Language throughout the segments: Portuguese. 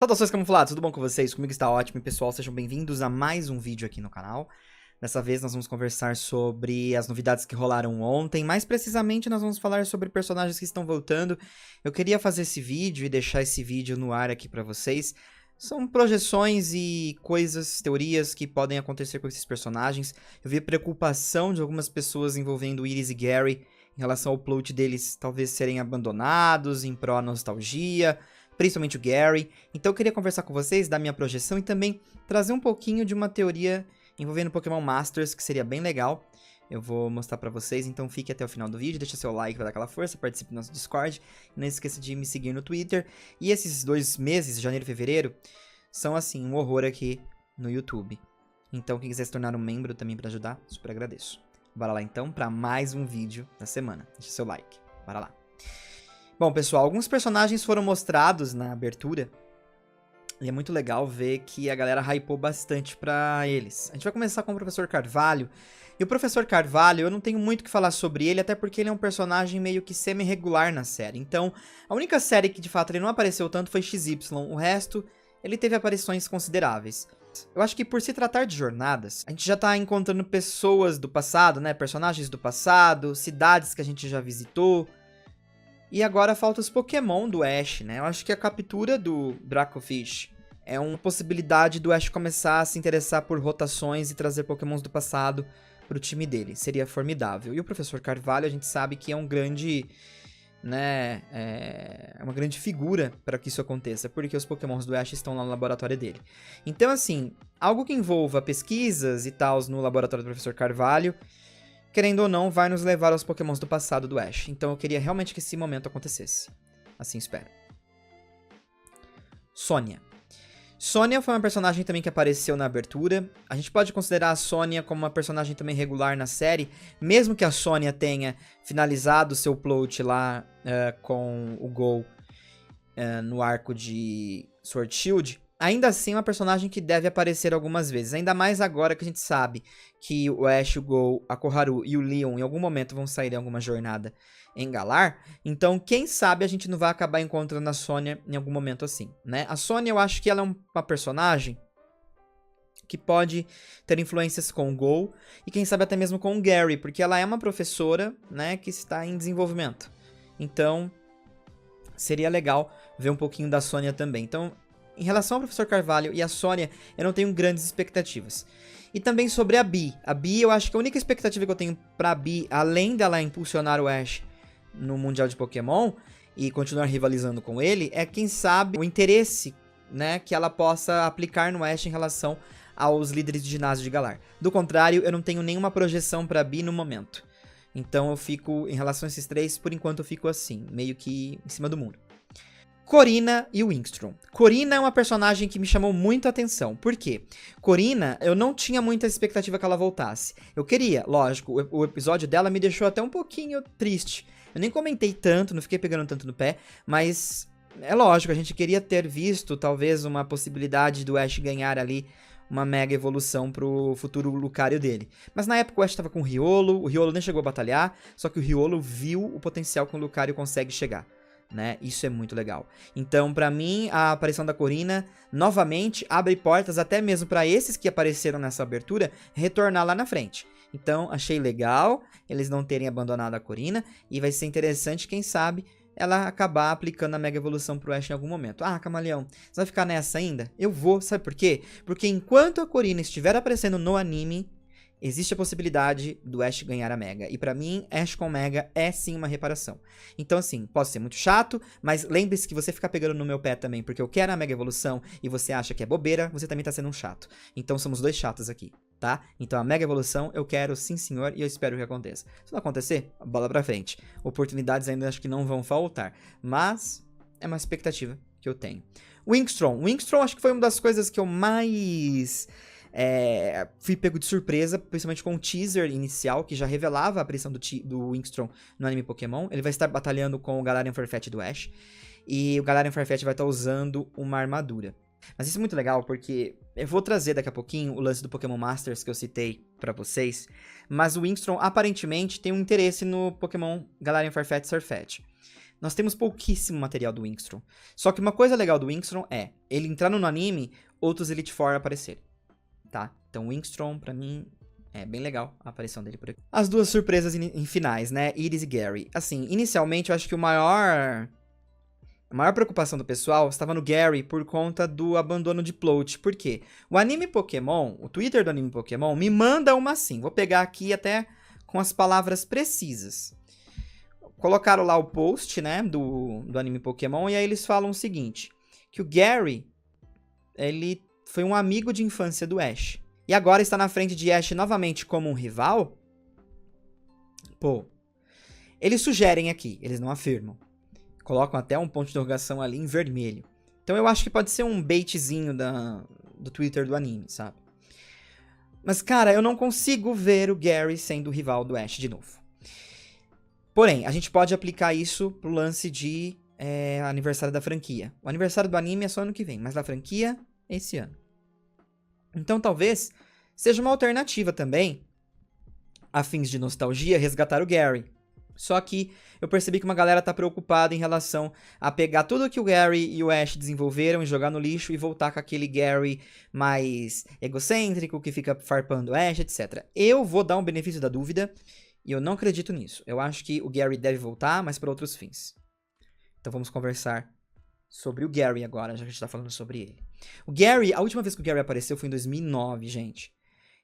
Saudações camuflados, tudo bom com vocês? Comigo está ótimo, e pessoal, sejam bem-vindos a mais um vídeo aqui no canal. Dessa vez nós vamos conversar sobre as novidades que rolaram ontem, mais precisamente nós vamos falar sobre personagens que estão voltando. Eu queria fazer esse vídeo e deixar esse vídeo no ar aqui pra vocês. São projeções e coisas, teorias que podem acontecer com esses personagens. Eu vi preocupação de algumas pessoas envolvendo Iris e Gary em relação ao plot deles talvez serem abandonados em pró nostalgia, principalmente o Gary. Então eu queria conversar com vocês da minha projeção e também trazer um pouquinho de uma teoria envolvendo Pokémon Masters, que seria bem legal. Eu vou mostrar pra vocês, então fique até o final do vídeo, deixa seu like pra dar aquela força, participe do nosso Discord, e não esqueça de me seguir no Twitter. E esses 2 meses, janeiro e fevereiro, são assim, um horror aqui no YouTube. Então quem quiser se tornar um membro também pra ajudar, super agradeço. Bora lá então pra mais um vídeo da semana. Deixa seu like, bora lá. Bom, pessoal, alguns personagens foram mostrados na abertura. E é muito legal ver que a galera hypou bastante pra eles. A gente vai começar com o Professor Carvalho. E o Professor Carvalho, eu não tenho muito o que falar sobre ele, até porque ele é um personagem meio que semi-regular na série. Então, a única série que de fato ele não apareceu tanto foi XY. O resto, ele teve aparições consideráveis. Eu acho que por se tratar de jornadas, a gente já tá encontrando pessoas do passado, né? Personagens do passado, cidades que a gente já visitou. E agora falta os Pokémon do Ash, né? Eu acho que a captura do Dracofish é uma possibilidade do Ash começar a se interessar por rotações e trazer Pokémons do passado pro time dele. Seria formidável. E o Professor Carvalho, a gente sabe que é um grande, né? É uma grande figura para que isso aconteça, porque os Pokémons do Ash estão lá no laboratório dele. Então, assim, algo que envolva pesquisas e tal no laboratório do Professor Carvalho, querendo ou não, vai nos levar aos Pokémons do passado do Ash. Então eu queria realmente que esse momento acontecesse. Assim espero. Sônia. Sônia foi uma personagem também que apareceu na abertura. A gente pode considerar a Sônia como uma personagem também regular na série, mesmo que a Sônia tenha finalizado seu plot lá com o Go no arco de Sword Shield. Ainda assim, é uma personagem que deve aparecer algumas vezes. Ainda mais agora que a gente sabe que o Ash, o Go, a Koharu e o Leon em algum momento vão sair em alguma jornada em Galar. Então, quem sabe a gente não vai acabar encontrando a Sônia em algum momento assim, né? A Sônia, eu acho que ela é uma personagem que pode ter influências com o Go e quem sabe até mesmo com o Gary, porque ela é uma professora, né, que está em desenvolvimento. Então, seria legal ver um pouquinho da Sônia também. Então, em relação ao Professor Carvalho e a Sônia, eu não tenho grandes expectativas. E também sobre a Bee. A Bee, eu acho que a única expectativa que eu tenho pra Bee, além dela impulsionar o Ash no Mundial de Pokémon e continuar rivalizando com ele, é quem sabe o interesse, né, que ela possa aplicar no Ash em relação aos líderes de ginásio de Galar. Do contrário, eu não tenho nenhuma projeção pra Bee no momento. Então eu fico, em relação a esses 3, por enquanto eu fico assim, meio que em cima do muro. Corina e o Wingstrom. Corina é uma personagem que me chamou muito a atenção. Por quê? Corina, eu não tinha muita expectativa que ela voltasse. Eu queria, lógico, o episódio dela me deixou até um pouquinho triste. Eu nem comentei tanto, não fiquei pegando tanto no pé, mas é lógico, a gente queria ter visto talvez uma possibilidade do Ash ganhar ali uma mega evolução pro futuro Lucario dele. Mas na época o Ash tava com o Riolo nem chegou a batalhar, só que o Riolo viu o potencial que o Lucario consegue chegar. Né? Isso é muito legal. Então, pra mim, a aparição da Corina novamente abre portas até mesmo pra esses que apareceram nessa abertura retornar lá na frente. Então, achei legal eles não terem abandonado a Corina e vai ser interessante, quem sabe, ela acabar aplicando a Mega Evolução pro Ash em algum momento. Ah, Camaleão, você vai ficar nessa ainda? Eu vou, sabe por quê? Porque enquanto a Corina estiver aparecendo no anime, existe a possibilidade do Ash ganhar a Mega. E pra mim, Ash com Mega é sim uma reparação. Então assim, pode ser muito chato, mas lembre-se que você ficar pegando no meu pé também porque eu quero a Mega Evolução e você acha que é bobeira, você também tá sendo um chato. Então somos 2 chatos aqui, tá? Então a Mega Evolução eu quero sim senhor e eu espero que aconteça. Se não acontecer, bola pra frente. Oportunidades ainda acho que não vão faltar, mas é uma expectativa que eu tenho. Wingstrom acho que foi uma das coisas que eu mais... fui pego de surpresa, principalmente com o teaser inicial, que já revelava a aparição do Wingstrom no anime Pokémon. Ele vai estar batalhando com o Galarian Farfetch do Ash, e o Galarian Farfetch vai estar usando uma armadura. Mas isso é muito legal, porque eu vou trazer daqui a pouquinho o lance do Pokémon Masters que eu citei pra vocês, mas o Wingstrom aparentemente tem um interesse no Pokémon Galarian Farfetch Surfetch. nós temos pouquíssimo material do Wingstrom. Só que uma coisa legal do Wingstrom é, ele entrando no anime, outros Elite Four aparecerem, tá? Então o Wingstrom, pra mim, é bem legal a aparição dele por aqui. As duas surpresas em finais, né? Iris e Gary. Assim, inicialmente eu acho que a maior preocupação do pessoal estava no Gary por conta do abandono de plot. Por quê? O anime Pokémon, o Twitter do anime Pokémon, me manda uma assim. Vou pegar aqui até com as palavras precisas. Colocaram lá o post, né, do anime Pokémon, e aí eles falam o seguinte, que o Gary, ele foi um amigo de infância do Ash. E agora está na frente de Ash novamente como um rival? Pô, eles sugerem aqui, eles não afirmam. Colocam até um ponto de interrogação ali em vermelho. Então eu acho que pode ser um baitzinho do Twitter do anime, sabe? Mas, cara, eu não consigo ver o Gary sendo o rival do Ash de novo. Porém, a gente pode aplicar isso pro lance de aniversário da franquia. O aniversário do anime é só ano que vem, mas da franquia, esse ano. Então, talvez seja uma alternativa também, a fins de nostalgia, resgatar o Gary. Só que eu percebi que uma galera tá preocupada em relação a pegar tudo que o Gary e o Ash desenvolveram e jogar no lixo e voltar com aquele Gary mais egocêntrico, que fica farpando o Ash, etc. Eu vou dar um benefício da dúvida e eu não acredito nisso. Eu acho que o Gary deve voltar, mas para outros fins. Então vamos conversar sobre o Gary agora, já que a gente tá falando sobre ele. O Gary, a última vez que o Gary apareceu foi em 2009, gente.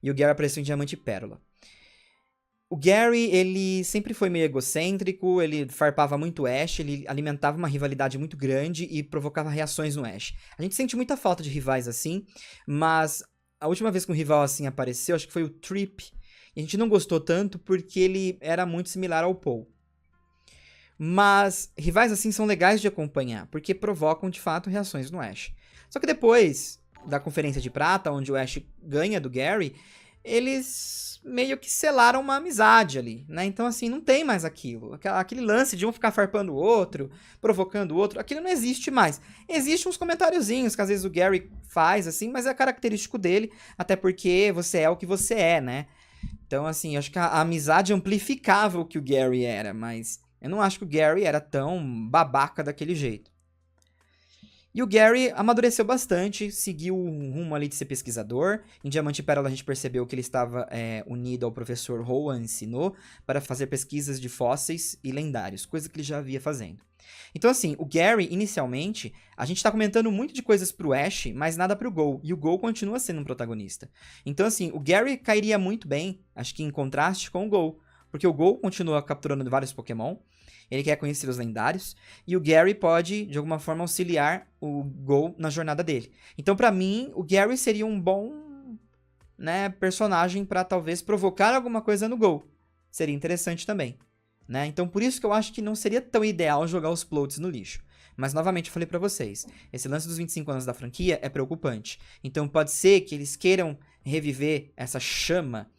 E o Gary apareceu em Diamante e Pérola. O Gary, ele sempre foi meio egocêntrico, ele farpava muito o Ash, ele alimentava uma rivalidade muito grande e provocava reações no Ash. A gente sente muita falta de rivais assim, mas a última vez que um rival assim apareceu, acho que foi o Trip, e a gente não gostou tanto porque ele era muito similar ao Paul. Mas rivais assim são legais de acompanhar, porque provocam de fato reações no Ash. Só que depois da Conferência de Prata, onde o Ash ganha do Gary, eles meio que selaram uma amizade ali, né? Então, assim, não tem mais aquilo. Aquele lance de um ficar farpando o outro, provocando o outro, aquilo não existe mais. Existem uns comentáriozinhos que às vezes o Gary faz, assim, mas é característico dele, até porque você é o que você é, né? Então, assim, acho que a amizade amplificava o que o Gary era, mas eu não acho que o Gary era tão babaca daquele jeito. E o Gary amadureceu bastante, seguiu um rumo ali de ser pesquisador. Em Diamante e Pérola a gente percebeu que ele estava unido ao professor Rowan ensinou para fazer pesquisas de fósseis e lendários, coisa que ele já havia fazendo. Então assim, o Gary, inicialmente, a gente está comentando muito de coisas pro Ash, mas nada pro Go, e o Go continua sendo um protagonista. Então assim, o Gary cairia muito bem, acho que em contraste com o Go, porque o Go continua capturando vários Pokémon, ele quer conhecer os lendários, e o Gary pode, de alguma forma, auxiliar o Go na jornada dele. Então, pra mim, o Gary seria um bom, né, personagem pra talvez provocar alguma coisa no Go. Seria interessante também, né? Então, por isso que eu acho que não seria tão ideal jogar os plots no lixo. Mas, novamente, eu falei pra vocês, esse lance dos 25 anos da franquia é preocupante. Então, pode ser que eles queiram reviver essa chama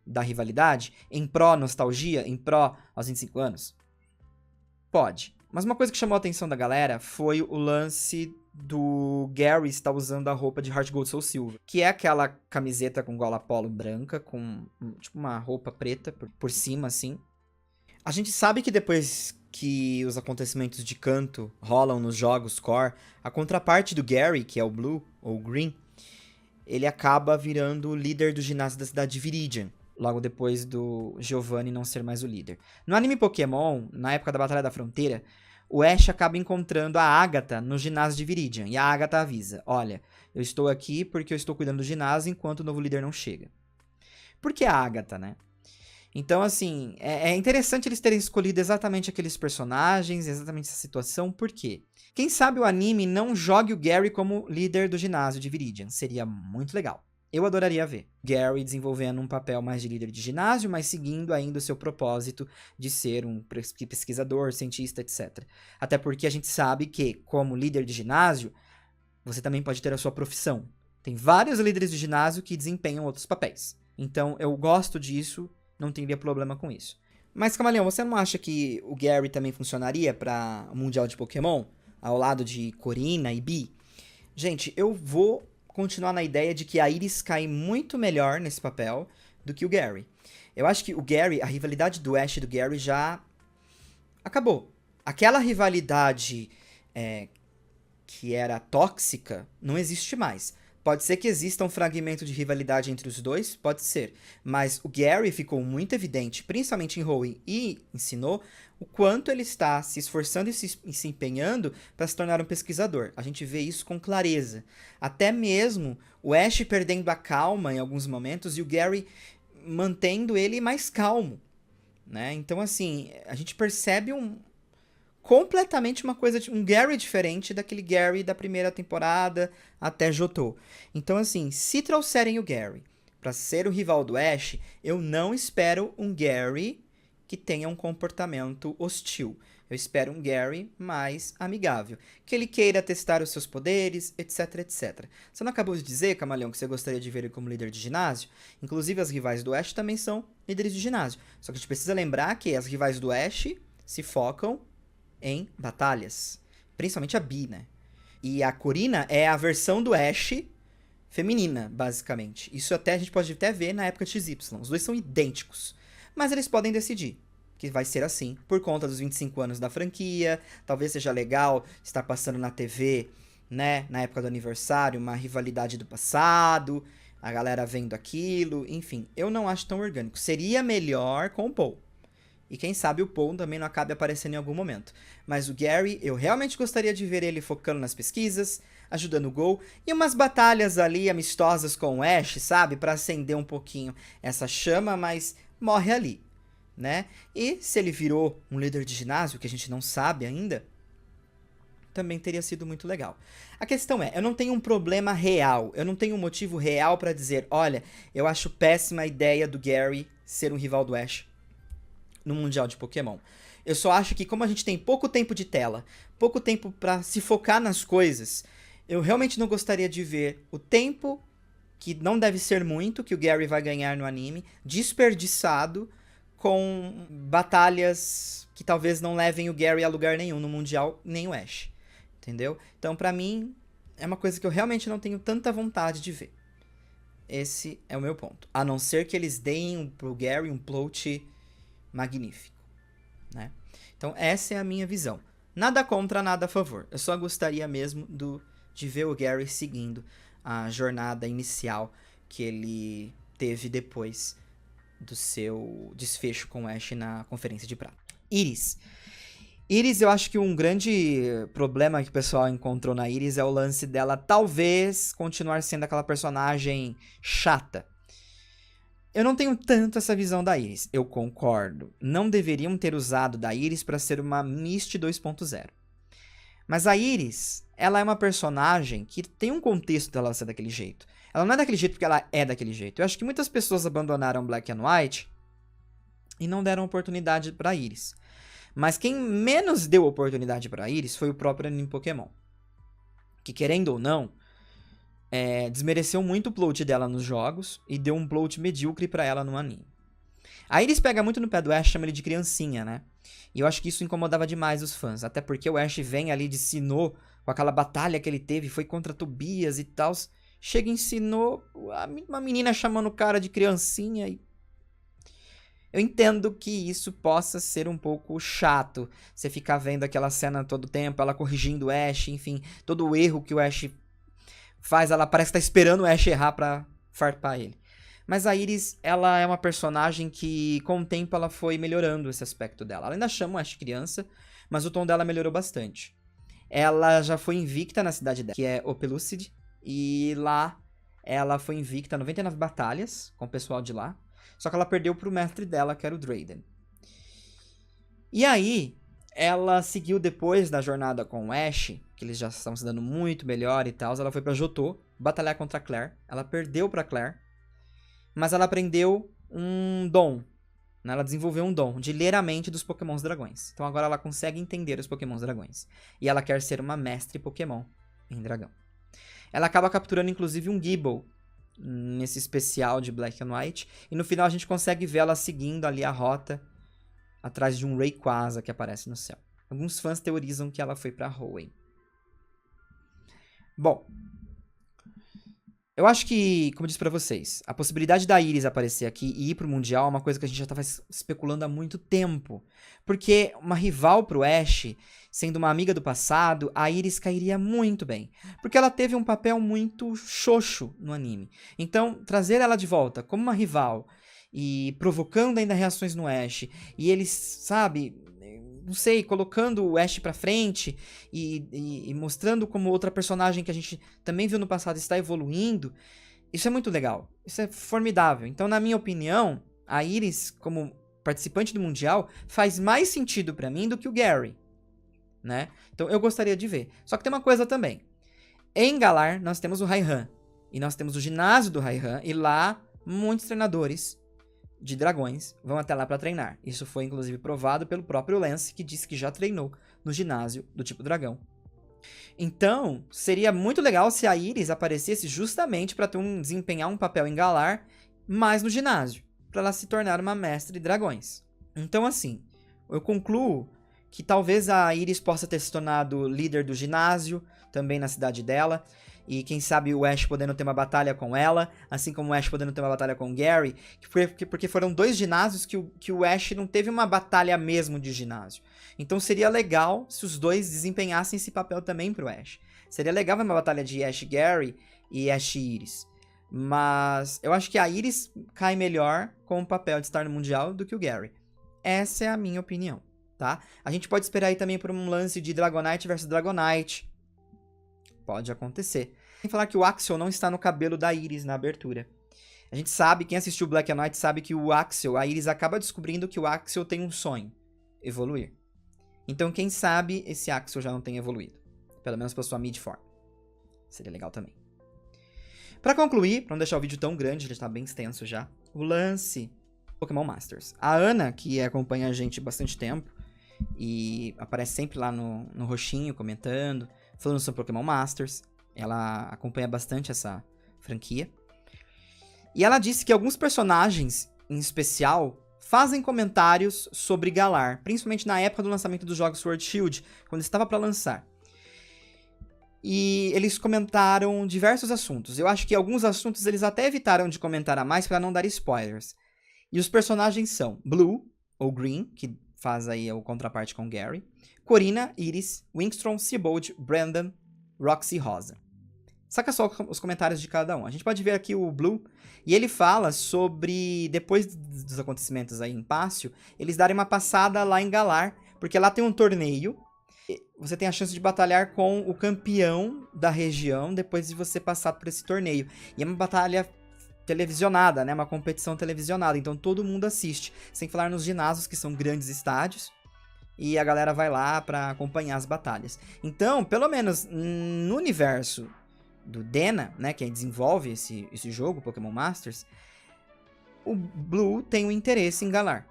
da rivalidade em pró-nostalgia, em pró aos 25 anos. Pode. Mas uma coisa que chamou a atenção da galera foi o lance do Gary estar usando a roupa de Heart Gold Soul Silver, que é aquela camiseta com gola polo branca, com tipo uma roupa preta por cima, assim. A gente sabe que depois que os acontecimentos de canto rolam nos jogos core, a contraparte do Gary, que é o Blue, ou Green, ele acaba virando o líder do ginásio da cidade de Viridian, logo depois do Giovanni não ser mais o líder. No anime Pokémon, na época da Batalha da Fronteira, o Ash acaba encontrando a Agatha no ginásio de Viridian, e a Agatha avisa, olha, eu estou aqui porque eu estou cuidando do ginásio enquanto o novo líder não chega. Por que a Agatha, né? Então, assim, é interessante eles terem escolhido exatamente aqueles personagens, exatamente essa situação, por quê? Quem sabe o anime não jogue o Gary como líder do ginásio de Viridian, seria muito legal. Eu adoraria ver Gary desenvolvendo um papel mais de líder de ginásio, mas seguindo ainda o seu propósito de ser um pesquisador, cientista, etc. Até porque a gente sabe que, como líder de ginásio, você também pode ter a sua profissão. Tem vários líderes de ginásio que desempenham outros papéis. Então, eu gosto disso, não teria problema com isso. Mas, Camaleão, você não acha que o Gary também funcionaria para o Mundial de Pokémon? Ao lado de Corina e Bee? Gente, eu vou continuar na ideia de que a Iris cai muito melhor nesse papel do que o Gary. Eu acho que o Gary, a rivalidade do Ash e do Gary já acabou. aquela rivalidade que era tóxica não existe mais. Pode ser que exista um fragmento de rivalidade entre os dois, pode ser. Mas o Gary ficou muito evidente, principalmente em Hoenn e ensinou, o quanto ele está se esforçando e se empenhando para se tornar um pesquisador. A gente vê isso com clareza. Até mesmo o Ash perdendo a calma em alguns momentos e o Gary mantendo ele mais calmo, né? Então, assim, a gente percebe completamente uma coisa, um Gary diferente daquele Gary da primeira temporada até Johto. Então, assim, se trouxerem o Gary para ser o rival do Ash, eu não espero um Gary que tenha um comportamento hostil. Eu espero um Gary mais amigável. Que ele queira testar os seus poderes, etc, etc. Você não acabou de dizer, Camaleão, que você gostaria de ver ele como líder de ginásio? Inclusive, as rivais do Ash também são líderes de ginásio. Só que a gente precisa lembrar que as rivais do Ash se focam em batalhas. Principalmente a Bee, né? E a Corina é a versão do Ash feminina, basicamente. Isso até a gente pode até ver na época de XY. Os dois são idênticos. Mas eles podem decidir que vai ser assim, por conta dos 25 anos da franquia. Talvez seja legal estar passando na TV, né, na época do aniversário, uma rivalidade do passado, a galera vendo aquilo, enfim. Eu não acho tão orgânico. Seria melhor com o Paul. E quem sabe o Paul também não acabe aparecendo em algum momento. Mas o Gary, eu realmente gostaria de ver ele focando nas pesquisas, ajudando o Gol, e umas batalhas ali amistosas com o Ash, sabe? Pra acender um pouquinho essa chama, mas morre ali, né? E se ele virou um líder de ginásio, que a gente não sabe ainda, também teria sido muito legal. A questão é, eu não tenho um problema real, eu não tenho um motivo real pra dizer, olha, eu acho péssima a ideia do Gary ser um rival do Ash no Mundial de Pokémon. Eu só acho que como a gente tem pouco tempo de tela, pouco tempo pra se focar nas coisas, eu realmente não gostaria de ver o tempo, que não deve ser muito, que o Gary vai ganhar no anime, desperdiçado com batalhas que talvez não levem o Gary a lugar nenhum no Mundial, nem o Ash. Entendeu? Então, pra mim, é uma coisa que eu realmente não tenho tanta vontade de ver. Esse é o meu ponto. A não ser que eles deem pro Gary um plot magnífico, né? Então essa é a minha visão. Nada contra, nada a favor. Eu só gostaria mesmo de ver o Gary seguindo a jornada inicial que ele teve depois do seu desfecho com o Ash na Conferência de Prata. Iris. Iris, eu acho que um grande problema que o pessoal encontrou na Iris é o lance dela talvez continuar sendo aquela personagem chata. Eu não tenho tanto essa visão da Iris, eu concordo. Não deveriam ter usado da Iris para ser uma Misty 2.0. Mas a Iris, ela é uma personagem que tem um contexto dela ser daquele jeito. Ela não é daquele jeito porque ela é daquele jeito. Eu acho que muitas pessoas abandonaram Black and White e não deram oportunidade pra Iris. Mas quem menos deu oportunidade pra Iris foi o próprio anime Pokémon. Que querendo ou não, desmereceu muito o plot dela nos jogos e deu um plot medíocre pra ela no anime. A Iris pega muito no pé do Ash, chama ele de criancinha, né? E eu acho que isso incomodava demais os fãs. Até porque o Ash vem ali de Sinnoh, com aquela batalha que ele teve, foi contra Tobias e tal. Chega em Sinnoh, uma menina chamando o cara de criancinha. E eu entendo que isso possa ser um pouco chato. Você ficar vendo aquela cena todo tempo, ela corrigindo o Ash, enfim, todo o erro que o Ash faz, ela parece que tá esperando o Ash errar pra farpar ele. Mas a Iris, ela é uma personagem que, com o tempo, ela foi melhorando esse aspecto dela. Ela ainda chama o Ash criança, mas o tom dela melhorou bastante. Ela já foi invicta na cidade dela, que é Opelucid, e lá ela foi invicta 99 batalhas com o pessoal de lá, só que ela perdeu pro mestre dela, que era o Drayden. E aí, ela seguiu depois da jornada com o Ash, que eles já estavam se dando muito melhor e tal, ela foi pra Johto batalhar contra a Claire. Ela perdeu pra Claire, mas ela aprendeu um dom, né? Ela desenvolveu um dom de ler a mente dos Pokémons dragões. Então agora ela consegue entender os Pokémons dragões. E ela quer ser uma mestre Pokémon em dragão. Ela acaba capturando inclusive um Gible nesse especial de Black and White. E no final a gente consegue ver ela seguindo ali a rota atrás de um Rayquaza que aparece no céu. Alguns fãs teorizam que ela foi pra Hoenn. Bom, Eu acho que, como eu disse pra vocês, a possibilidade da Iris aparecer aqui e ir pro Mundial é uma coisa que a gente já tava especulando há muito tempo. Porque uma rival pro Ash, sendo uma amiga do passado, a Iris cairia muito bem. Porque ela teve um papel muito xoxo no anime. Então, trazer ela de volta como uma rival e provocando ainda reações no Ash, e eles, sabe, não sei, colocando o Ash pra frente e mostrando como outra personagem que a gente também viu no passado está evoluindo, isso é muito legal. Isso é formidável. Então, na minha opinião, a Iris, como participante do Mundial, faz mais sentido pra mim do que o Gary, né? Então, eu gostaria de ver. Só que tem uma coisa também. Em Galar, nós temos o Raihan. E nós temos o ginásio do Raihan. E lá, muitos treinadores de dragões vão até lá para treinar. Isso foi inclusive provado pelo próprio Lance, que disse que já treinou no ginásio do tipo dragão. Então, seria muito legal se a Iris aparecesse justamente para desempenhar um papel em Galar, mas no ginásio, para ela se tornar uma mestre de dragões. Então, assim, eu concluo que talvez a Iris possa ter se tornado líder do ginásio, também na cidade dela, e quem sabe o Ash podendo ter uma batalha com ela, assim como o Ash podendo ter uma batalha com o Gary, porque foram dois ginásios que o Ash não teve uma batalha mesmo de ginásio. Então seria legal se os dois desempenhassem esse papel também pro Ash. Seria legal ver uma batalha de Ash Gary e Ash Iris. Mas eu acho que a Iris cai melhor com o papel de estar no Mundial do que o Gary. Essa é a minha opinião, tá? A gente pode esperar aí também por um lance de Dragonite versus Dragonite. Pode acontecer. Sem falar que o Axel não está no cabelo da Iris na abertura. A gente sabe, quem assistiu Black and White sabe que o Axel, a Iris acaba descobrindo que o Axel tem um sonho. Evoluir. Então quem sabe esse Axel já não tem evoluído. Pelo menos pra sua mid-form. Seria legal também. Pra concluir, pra não deixar o vídeo tão grande, ele tá bem extenso já, o lance Pokémon Masters. A Ana, que acompanha a gente há bastante tempo, e aparece sempre lá no roxinho, comentando, falando sobre Pokémon Masters. Ela acompanha bastante essa franquia. E ela disse que alguns personagens, em especial, fazem comentários sobre Galar, principalmente na época do lançamento dos jogos Sword Shield, quando estava para lançar. E eles comentaram diversos assuntos. Eu acho que alguns assuntos eles até evitaram de comentar a mais para não dar spoilers. E os personagens são Blue, ou Green, que faz aí o contraparte com Gary, Corina, Iris, Wingstrom, Seabold, Brandon, Roxy e Rosa. Saca só os comentários de cada um. A gente pode ver aqui o Blue, e ele fala sobre, depois dos acontecimentos aí em Pássio, eles darem uma passada lá em Galar, porque lá tem um torneio, você tem a chance de batalhar com o campeão da região depois de você passar por esse torneio. E é uma batalha televisionada, né? Uma competição televisionada, então todo mundo assiste. Sem falar nos ginásios, que são grandes estádios, e a galera vai lá pra acompanhar as batalhas. Então, pelo menos no universo do Dena, né, que desenvolve esse jogo, Pokémon Masters, o Blue tem um interesse em Galar.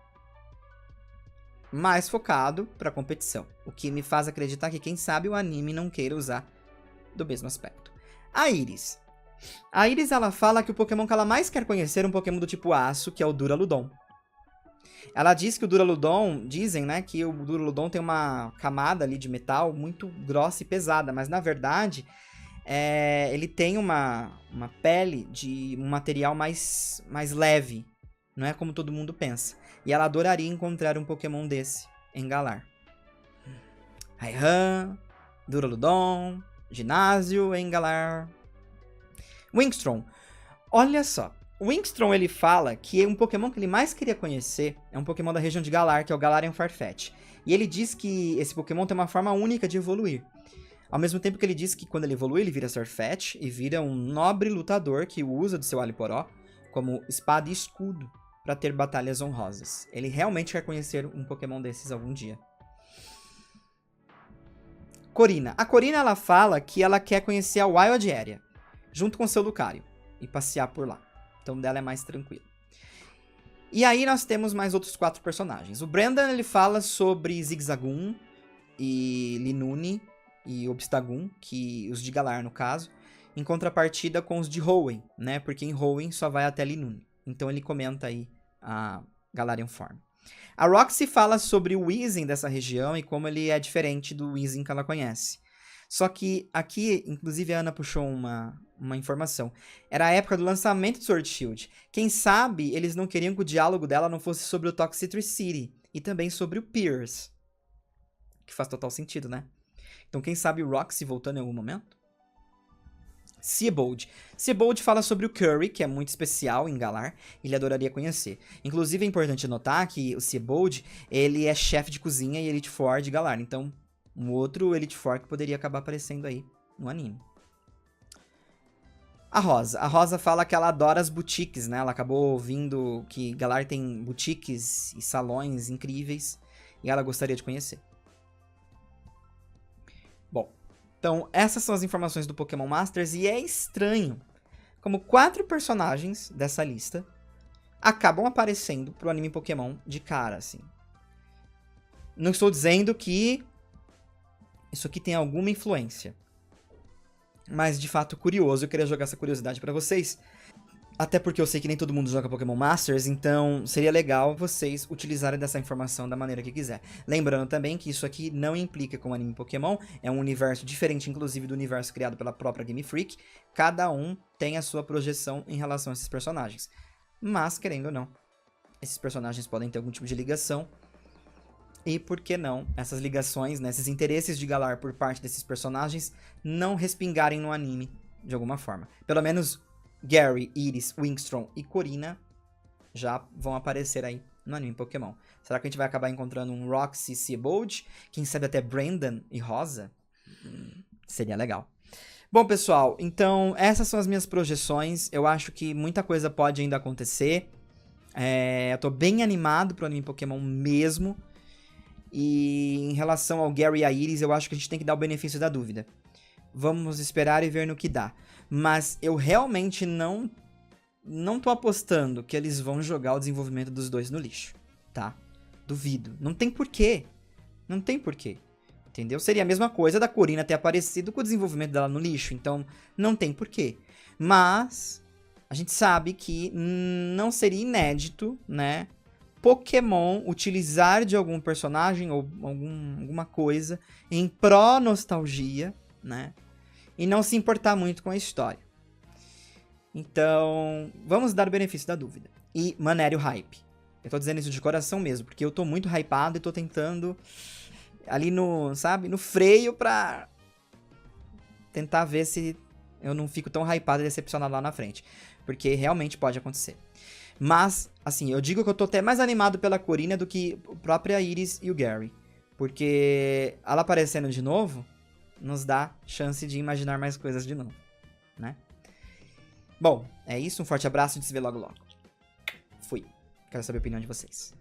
Mais focado pra competição. O que me faz acreditar que, quem sabe, o anime não queira usar do mesmo aspecto. A Iris. A Iris, ela fala que o Pokémon que ela mais quer conhecer é um Pokémon do tipo Aço, que é o Duraludon. Ela diz que o Duraludon, dizem, né, que o Duraludon tem uma camada ali de metal muito grossa e pesada, mas na verdade ele tem uma pele de um material mais leve, não é como todo mundo pensa. E ela adoraria encontrar um Pokémon desse em Galar. Raihan, Duraludon, ginásio em Galar. Wingstrom. Olha só. O Wingstrom, ele fala que um Pokémon que ele mais queria conhecer é um Pokémon da região de Galar, que é o Galarian Farfetch. E ele diz que esse Pokémon tem uma forma única de evoluir. Ao mesmo tempo que ele diz que quando ele evolui, ele vira Farfetch e vira um nobre lutador que usa do seu Aliporó como espada e escudo para ter batalhas honrosas. Ele realmente quer conhecer um Pokémon desses algum dia. Corina. A Corina, ela fala que ela quer conhecer a Wild Area, junto com seu Lucario, e passear por lá. Então dela é mais tranquilo. E aí nós temos mais outros 4 personagens. O Brandon, ele fala sobre Zigzagoon e Linoone e Obstagoon, que os de Galar no caso, em contrapartida com os de Hoenn, né? Porque em Hoenn só vai até Linoone. Então ele comenta aí a Galarian Form. A Roxy fala sobre o Weezing dessa região e como ele é diferente do Weezing que ela conhece. Só que aqui, inclusive a Ana puxou uma uma informação. Era a época do lançamento do Sword Shield. Quem sabe eles não queriam que o diálogo dela não fosse sobre o Toxicity e também sobre o Pierce. Que faz total sentido, né? Então quem sabe o Roxy voltando em algum momento? Seabold. Seabold fala sobre o Curry, que é muito especial em Galar, ele adoraria conhecer. Inclusive é importante notar que o Seabold, ele é chefe de cozinha e Elite Four de Galar, então um outro Elite Four que poderia acabar aparecendo aí no anime. A Rosa fala que ela adora as boutiques, né? Ela acabou ouvindo que Galar tem boutiques e salões incríveis e ela gostaria de conhecer. Bom, então essas são as informações do Pokémon Masters e é estranho como 4 personagens dessa lista acabam aparecendo pro anime Pokémon de cara, assim. Não estou dizendo que isso aqui tem alguma influência. Mas, de fato, curioso. Eu queria jogar essa curiosidade pra vocês. Até porque eu sei que nem todo mundo joga Pokémon Masters, então seria legal vocês utilizarem dessa informação da maneira que quiser. Lembrando também que isso aqui não implica com o anime Pokémon, é um universo diferente, inclusive, do universo criado pela própria Game Freak. Cada um tem a sua projeção em relação a esses personagens. Mas, querendo ou não, esses personagens podem ter algum tipo de ligação. E por que não essas ligações, né, esses interesses de Galar por parte desses personagens não respingarem no anime de alguma forma. Pelo menos Gary, Iris, Wingstrom e Corina já vão aparecer aí no anime Pokémon. Será que a gente vai acabar encontrando um Roxy, Seabold? Quem sabe até Brandon e Rosa? Seria legal. Bom, pessoal, então essas são as minhas projeções. Eu acho que muita coisa pode ainda acontecer. Eu tô bem animado pro anime Pokémon mesmo. E em relação ao Gary e a Iris, eu acho que a gente tem que dar o benefício da dúvida. Vamos esperar e ver no que dá. Mas eu realmente não tô apostando que eles vão jogar o desenvolvimento dos dois no lixo, tá? Duvido. Não tem porquê. Não tem porquê. Entendeu? Seria a mesma coisa da Corina ter aparecido com o desenvolvimento dela no lixo. Então, não tem porquê. Mas, a gente sabe que não seria inédito, né? Pokémon utilizar de algum personagem ou alguma coisa em pró-nostalgia, né? E não se importar muito com a história. Então, vamos dar o benefício da dúvida. E manere o hype. Eu tô dizendo isso de coração mesmo, porque eu tô muito hypado e tô tentando ali no, sabe, no freio pra tentar ver se eu não fico tão hypado e decepcionado lá na frente. Porque realmente pode acontecer. Mas, assim, eu digo que eu tô até mais animado pela Corina do que a própria Iris e o Gary. Porque ela aparecendo de novo nos dá chance de imaginar mais coisas de novo, né? Bom, é isso. Um forte abraço e a gente se vê logo logo. Fui. Quero saber a opinião de vocês.